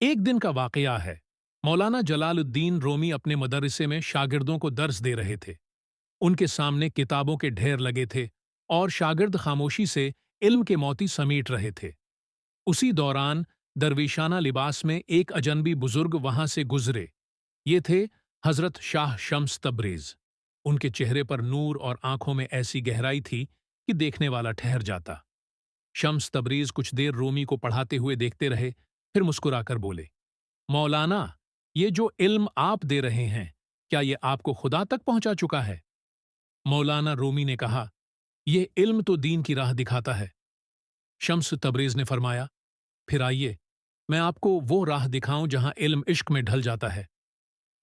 ایک دن کا واقعہ ہے۔ مولانا جلال الدین رومی اپنے مدرسے میں شاگردوں کو درس دے رہے تھے۔ ان کے سامنے کتابوں کے ڈھیر لگے تھے اور شاگرد خاموشی سے علم کے موتی سمیٹ رہے تھے۔ اسی دوران درویشانہ لباس میں ایک اجنبی بزرگ وہاں سے گزرے۔ یہ تھے حضرت شاہ شمس تبریز۔ ان کے چہرے پر نور اور آنکھوں میں ایسی گہرائی تھی کہ دیکھنے والا ٹھہر جاتا۔ شمس تبریز کچھ دیر رومی کو پڑھاتے ہوئے دیکھتے رہے، پھر مسکرا کر بولے، مولانا، یہ جو علم آپ دے رہے ہیں، کیا یہ آپ کو خدا تک پہنچا چکا ہے؟ مولانا رومی نے کہا، یہ علم تو دین کی راہ دکھاتا ہے۔ شمس تبریز نے فرمایا، پھر آئیے، میں آپ کو وہ راہ دکھاؤں جہاں علم عشق میں ڈھل جاتا ہے۔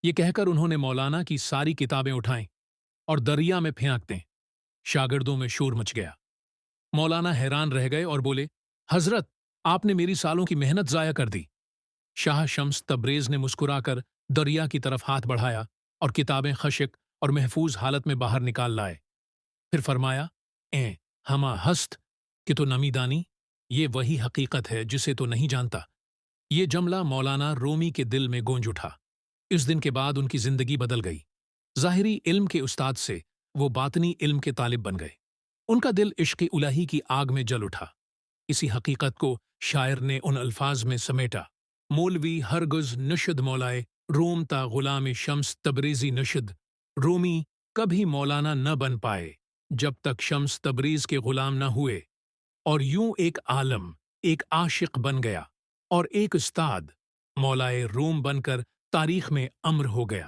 یہ کہہ کر انہوں نے مولانا کی ساری کتابیں اٹھائیں اور دریا میں پھینک دیں۔ شاگردوں میں شور مچ گیا۔ مولانا حیران رہ گئے اور بولے، حضرت، آپ نے میری سالوں کی محنت ضائع کر دی۔ شاہ شمس تبریز نے مسکرا کر دریا کی طرف ہاتھ بڑھایا اور کتابیں خشک اور محفوظ حالت میں باہر نکال لائے۔ پھر فرمایا، ہما ہست کہ تو نمی دانی، یہ وہی حقیقت ہے جسے تو نہیں جانتا۔ یہ جملہ مولانا رومی کے دل میں گونج اٹھا۔ اس دن کے بعد ان کی زندگی بدل گئی۔ ظاہری علم کے استاد سے وہ باطنی علم کے طالب بن گئے۔ ان کا دل عشق الہی کی آگ میں جل اٹھا۔ اسی حقیقت کو شاعر نے ان الفاظ میں سمیٹا، مولوی ہرگز نشد مولائے روم تا غلام شمس تبریزی نشد، رومی کبھی مولانا نہ بن پائے جب تک شمس تبریز کے غلام نہ ہوئے، اور یوں ایک عالم، ایک عاشق بن گیا اور ایک استاد، مولائے روم بن کر تاریخ میں امر ہو گیا۔